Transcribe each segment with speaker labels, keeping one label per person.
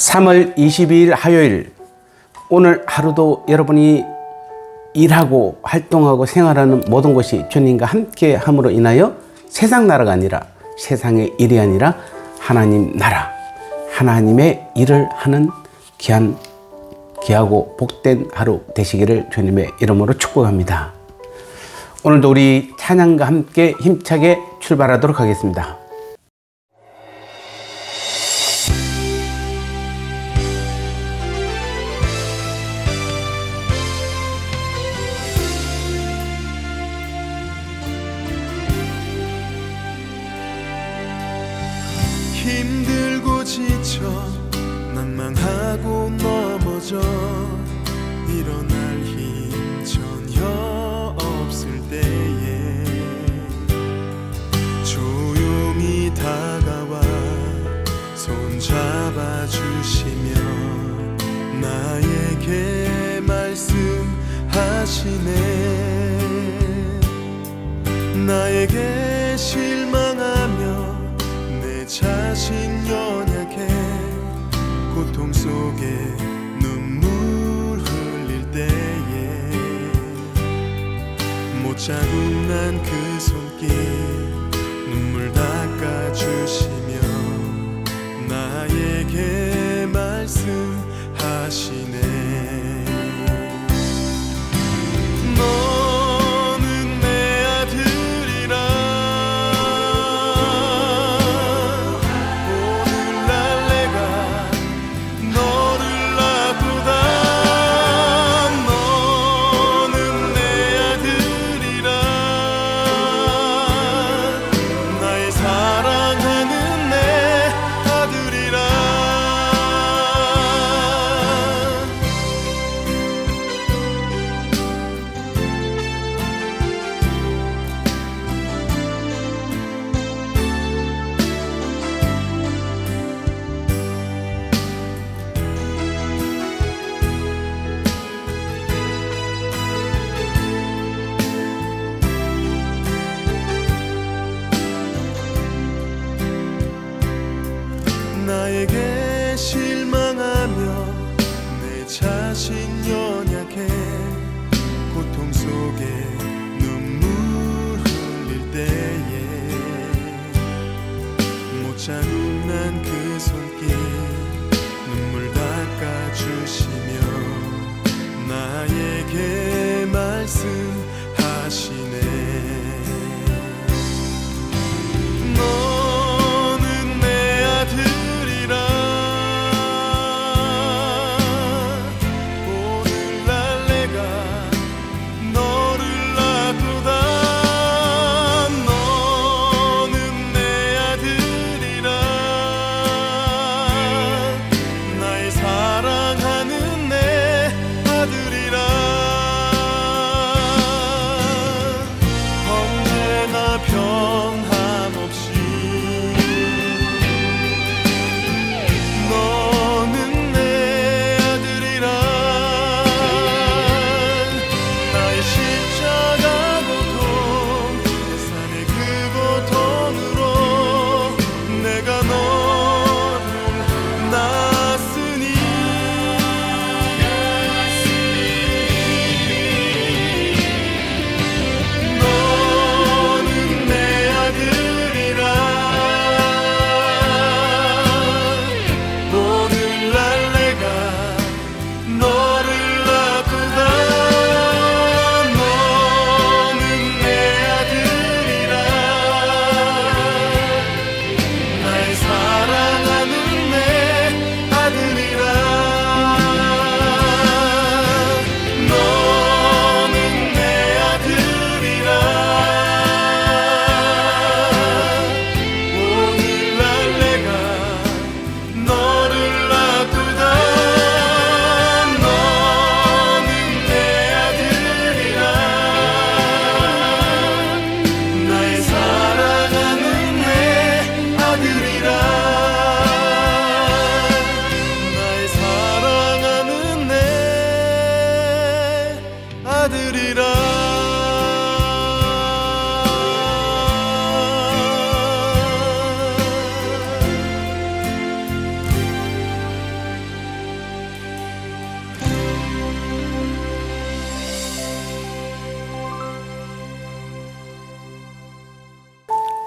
Speaker 1: 3월 22일 화요일, 오늘 하루도 여러분이 일하고 활동하고 생활하는 모든 것이 주님과 함께 함으로 인하여 세상 나라가 아니라 세상의 일이 아니라 하나님 나라, 하나님의 일을 하는 귀하고 복된 하루 되시기를 주님의 이름으로 축복합니다. 오늘도 우리 찬양과 함께 힘차게 출발하도록 하겠습니다.
Speaker 2: 힘들고 지쳐 난망하고 넘어져 일어날 힘 전혀 없을 때에 조용히 다가와 손잡아 주시며 나에게 말씀하시네. 나에게 실망하며 자신 연약해 고통 속에 눈물 흘릴 때에 못 자국난 그 손길 눈물 닦아주시며 나에게 말씀하시네. 나에게 실망하며 내 자신 연약해 고통 속에 눈물 흘릴 때에 못 자국난 그 손길 눈물 닦아주시며 나에게 말씀하시네. 너는 내 아들이라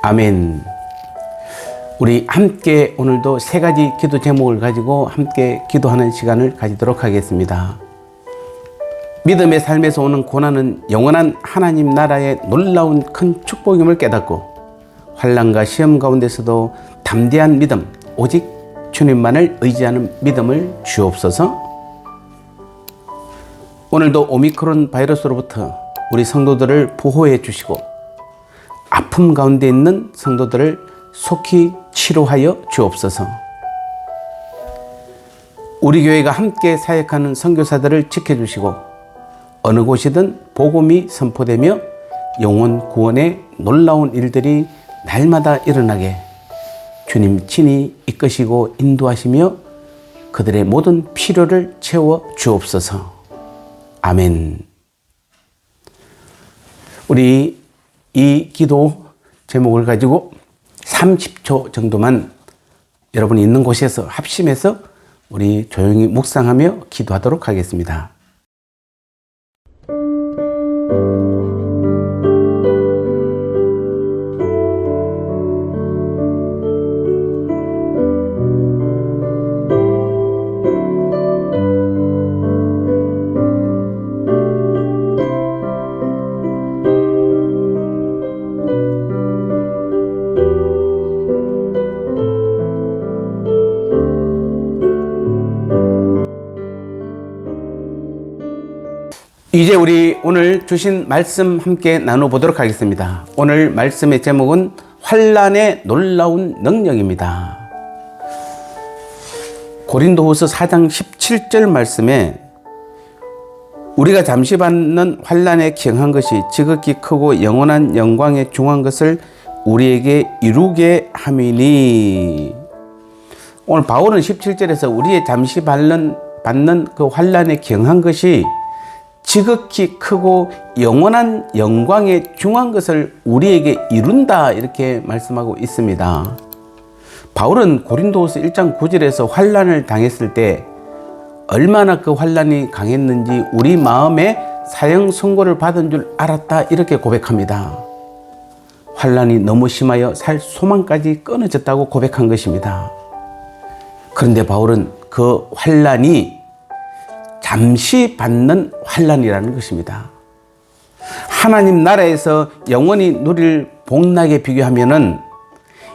Speaker 1: 아멘. 우리 함께 오늘도 세 가지 기도 제목을 가지고 함께 기도하는 시간을 가지도록 하겠습니다. 믿음의 삶에서 오는 고난은 영원한 하나님 나라의 놀라운 큰 축복임을 깨닫고 환난과 시험 가운데서도 담대한 믿음, 오직 주님만을 의지하는 믿음을 주옵소서. 오늘도 오미크론 바이러스로부터 우리 성도들을 보호해 주시고 아픔 가운데 있는 성도들을 속히 치료하여 주옵소서. 우리 교회가 함께 사역하는 선교사들을 지켜주시고 어느 곳이든 복음이 선포되며 영혼 구원의 놀라운 일들이 날마다 일어나게 주님 친히 이끄시고 인도하시며 그들의 모든 필요를 채워 주옵소서. 아멘. 우리 이 기도 제목을 가지고 30초 정도만 여러분이 있는 곳에서 합심해서 우리 조용히 묵상하며 기도하도록 하겠습니다. 이제 우리 오늘 주신 말씀 함께 나눠보도록 하겠습니다. 오늘 말씀의 제목은 환난의 놀라운 능력입니다. 고린도후서 4장 17절 말씀에 우리가 잠시 받는 환난에 경한 것이 지극히 크고 영원한 영광에 중한 것을 우리에게 이루게 함이니. 오늘 바울은 17절에서 우리의 잠시 받는 그 환난에 경한 것이 지극히 크고 영원한 영광에 중한 것을 우리에게 이룬다, 이렇게 말씀하고 있습니다. 바울은 고린도후서 1장 9절에서 환난을 당했을 때 얼마나 그 환난이 강했는지 우리 마음에 사형 선고를 받은 줄 알았다, 이렇게 고백합니다. 환난이 너무 심하여 살 소망까지 끊어졌다고 고백한 것입니다. 그런데 바울은 그 환난이 잠시 받는 환난이라는 것입니다. 하나님 나라에서 영원히 누릴 복락에 비교하면은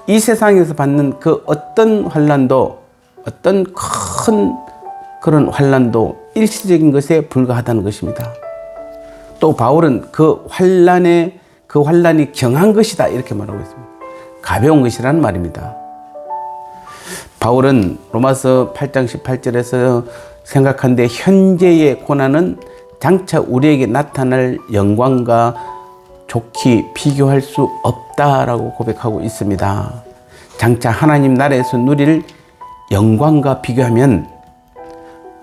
Speaker 1: 이 세상에서 받는 그 어떤 환난도, 어떤 큰 그런 환난도 일시적인 것에 불과하다는 것입니다. 또 바울은 그 환난이 경한 것이다, 이렇게 말하고 있습니다. 가벼운 것이라는 말입니다. 바울은 로마서 8장 18절에서 생각한데 현재의 고난은 장차 우리에게 나타날 영광과 좋게 비교할 수 없다라고 고백하고 있습니다. 장차 하나님 나라에서 누릴 영광과 비교하면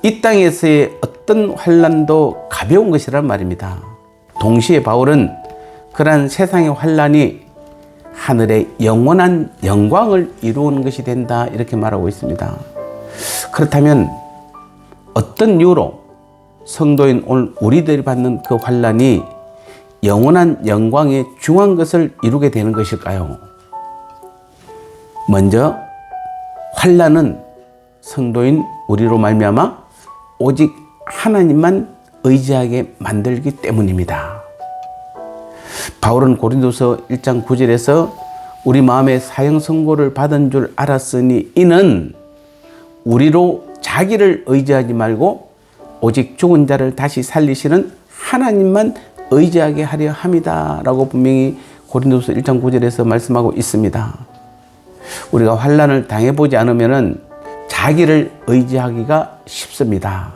Speaker 1: 이 땅에서의 어떤 환난도 가벼운 것이란 말입니다. 동시에 바울은 그러한 세상의 환난이 하늘의 영원한 영광을 이루는 것이 된다, 이렇게 말하고 있습니다. 그렇다면 어떤 이유로 성도인 오늘 우리들이 받는 그 환난이 영원한 영광에 중한 것을 이루게 되는 것일까요? 먼저 환난은 성도인 우리로 말미암아 오직 하나님만 의지하게 만들기 때문입니다. 바울은 고린도서 1장 9절에서 우리 마음에 사형 선고를 받은 줄 알았으니 이는 우리로 자기를 의지하지 말고 오직 죽은 자를 다시 살리시는 하나님만 의지하게 하려 함이다 라고 분명히 고린도서 1장 9절에서 말씀하고 있습니다. 우리가 환난을 당해보지 않으면 자기를 의지하기가 쉽습니다.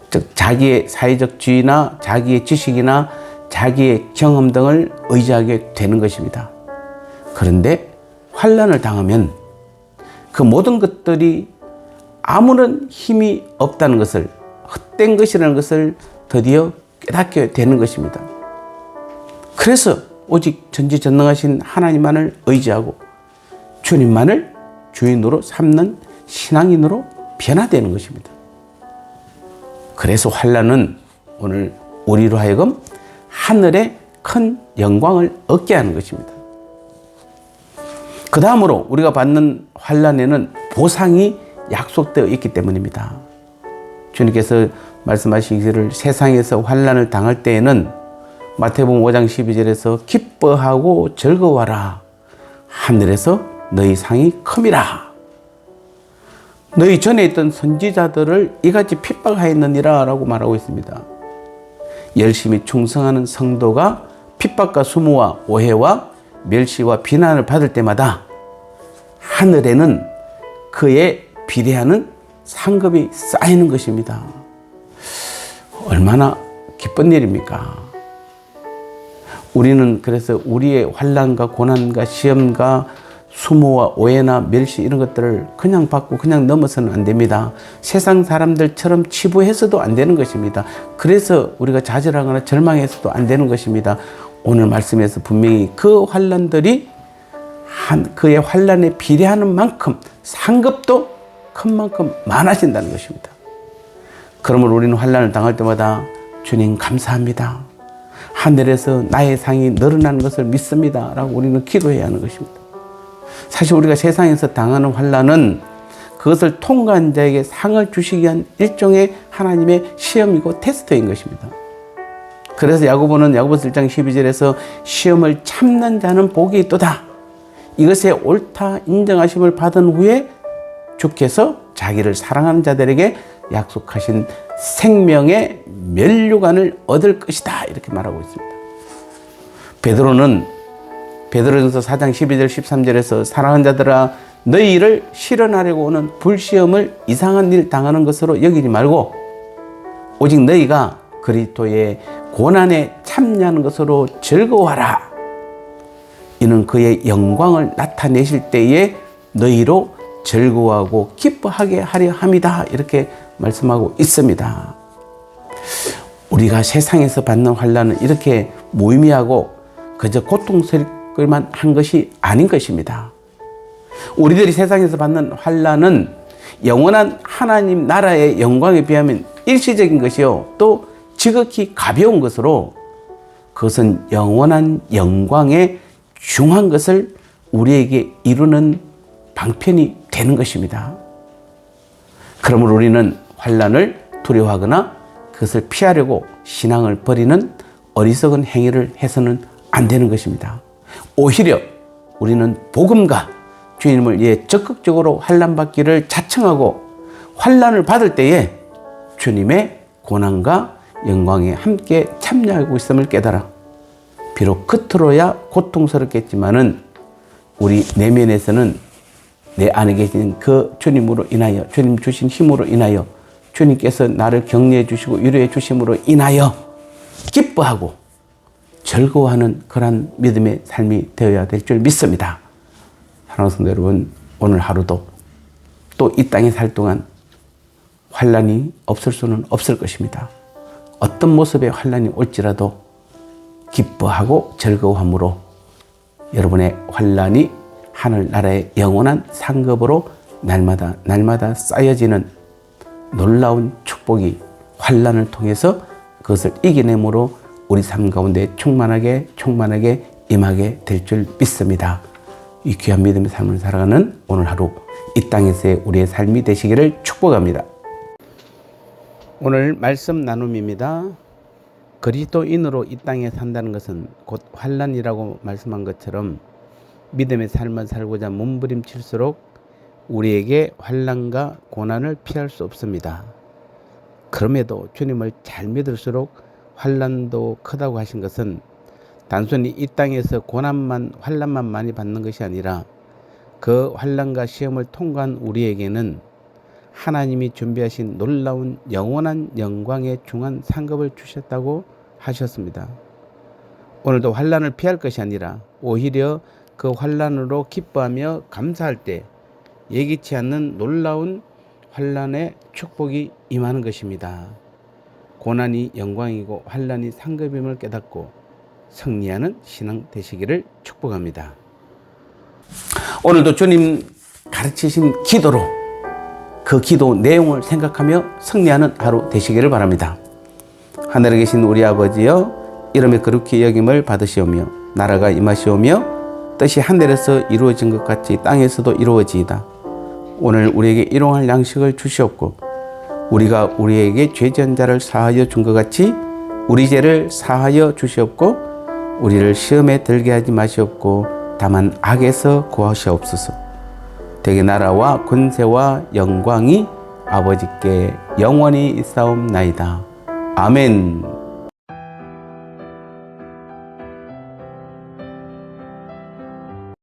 Speaker 1: 즉 자기의 사회적 지위나 자기의 지식이나 자기의 경험 등을 의지하게 되는 것입니다. 그런데 환난을 당하면 그 모든 것들이 아무런 힘이 없다는 것을, 헛된 것이라는 것을 드디어 깨닫게 되는 것입니다. 그래서 오직 전지전능하신 하나님만을 의지하고 주님만을 주인으로 삼는 신앙인으로 변화되는 것입니다. 그래서 환난은 오늘 우리로 하여금 하늘의 큰 영광을 얻게 하는 것입니다. 그 다음으로 우리가 받는 환난에는 보상이 약속되어 있기 때문입니다. 주님께서 말씀하시기를 세상에서 환난을 당할 때에는 마태복음 5장 12절에서 기뻐하고 즐거워하라. 하늘에서 너희 상이 큼이라. 너희 전에 있던 선지자들을 이같이 핍박하였느니라 라고 말하고 있습니다. 열심히 충성하는 성도가 핍박과 수모와 오해와 멸시와 비난을 받을 때마다 하늘에는 그에 비례하는 상급이 쌓이는 것입니다. 얼마나 기쁜 일입니까? 우리는 그래서 우리의 환난과 고난과 시험과 수모와 오해나 멸시 이런 것들을 그냥 받고 그냥 넘어서는 안 됩니다. 세상 사람들처럼 치부해서도 안 되는 것입니다. 그래서 우리가 좌절하거나 절망해서도 안 되는 것입니다. 오늘 말씀에서 분명히 그 환난들이 그의 환난에 비례하는 만큼 상급도 큰 만큼 많아진다는 것입니다. 그러므로 우리는 환난을 당할 때마다 주님 감사합니다. 하늘에서 나의 상이 늘어나는 것을 믿습니다. 라고 우리는 기도해야 하는 것입니다. 사실 우리가 세상에서 당하는 환난은 그것을 통과한 자에게 상을 주시기 위한 일종의 하나님의 시험이고 테스트인 것입니다. 그래서 야고보는 야고보서 1장 12절에서 시험을 참는 자는 복이 있도다. 이것에 옳다 인정하심을 받은 후에 주께서 자기를 사랑하는 자들에게 약속하신 생명의 면류관을 얻을 것이다. 이렇게 말하고 있습니다. 베드로전서 4장 12절 13절에서 사랑하는 자들아 너희 일을 실현하려고 오는 불시험을 이상한 일 당하는 것으로 여기지 말고 오직 너희가 그리스도의 고난에 참여하는 것으로 즐거워하라. 이는 그의 영광을 나타내실 때에 너희로 즐거워하고 기뻐하게 하려 함이다. 이렇게 말씀하고 있습니다. 우리가 세상에서 받는 환난은 이렇게 무의미하고 그저 고통스럽기만 한 것이 아닌 것입니다. 우리들이 세상에서 받는 환난은 영원한 하나님 나라의 영광에 비하면 일시적인 것이요 또 지극히 가벼운 것으로 그것은 영원한 영광에 중한 것을 우리에게 이루는 방편이 되는 것입니다. 그러므로 우리는 환난을 두려워하거나 그것을 피하려고 신앙을 버리는 어리석은 행위를 해서는 안 되는 것입니다. 오히려 우리는 복음과 주님을 위해 적극적으로 환난받기를 자청하고 환난을 받을 때에 주님의 고난과 영광에 함께 참여하고 있음을 깨달아 비록 겉으로야 고통스럽겠지만은 우리 내면에서는 내 안에 계신 그 주님으로 인하여 주님 주신 힘으로 인하여 주님께서 나를 격려해 주시고 위로해 주심으로 인하여 기뻐하고 즐거워하는 그러한 믿음의 삶이 되어야 될 줄 믿습니다. 사랑하는 성도 여러분, 오늘 하루도 또 이 땅에 살 동안 환난이 없을 수는 없을 것입니다. 어떤 모습의 환난이 올지라도 기뻐하고 즐거워함으로 여러분의 환난이 하늘나라의 영원한 상급으로 날마다 쌓여지는 놀라운 축복이 환난을 통해서 그것을 이겨내므로 우리 삶 가운데 충만하게 임하게 될 줄 믿습니다. 이 귀한 믿음의 삶을 살아가는 오늘 하루 이 땅에서의 우리의 삶이 되시기를 축복합니다. 오늘 말씀 나눔입니다. 그리스도인으로 이 땅에 산다는 것은 곧 환난이라고 말씀한 것처럼 믿음의 삶을 살고자 몸부림칠수록 우리에게 환난과 고난을 피할 수 없습니다. 그럼에도 주님을 잘 믿을수록 환난도 크다고 하신 것은 단순히 이 땅에서 고난만 환난만 많이 받는 것이 아니라 그 환난과 시험을 통과한 우리에게는 하나님이 준비하신 놀라운 영원한 영광에 중한 상급을 주셨다고 하셨습니다. 오늘도 환난을 피할 것이 아니라 오히려 그 환난으로 기뻐하며 감사할 때 예기치 않는 놀라운 환난의 축복이 임하는 것입니다. 고난이 영광이고 환난이 상급임을 깨닫고 승리하는 신앙 되시기를 축복합니다. 오늘도 주님 가르치신 기도로 그 기도 내용을 생각하며 승리하는 하루 되시기를 바랍니다. 하늘에 계신 우리 아버지여, 이름의 거룩히 여김을 받으시오며 나라가 임하시오며 뜻이 하늘에서 이루어진 것 같이 땅에서도 이루어지이다. 오늘 우리에게 일용할 양식을 주시옵고 우리가 우리에게 죄지은 자를 사하여 준 것 같이 우리 죄를 사하여 주시옵고 우리를 시험에 들게 하지 마시옵고 다만 악에서 구하시옵소서. 대개 나라와 권세와 영광이 아버지께 영원히 있사옵나이다. 아멘.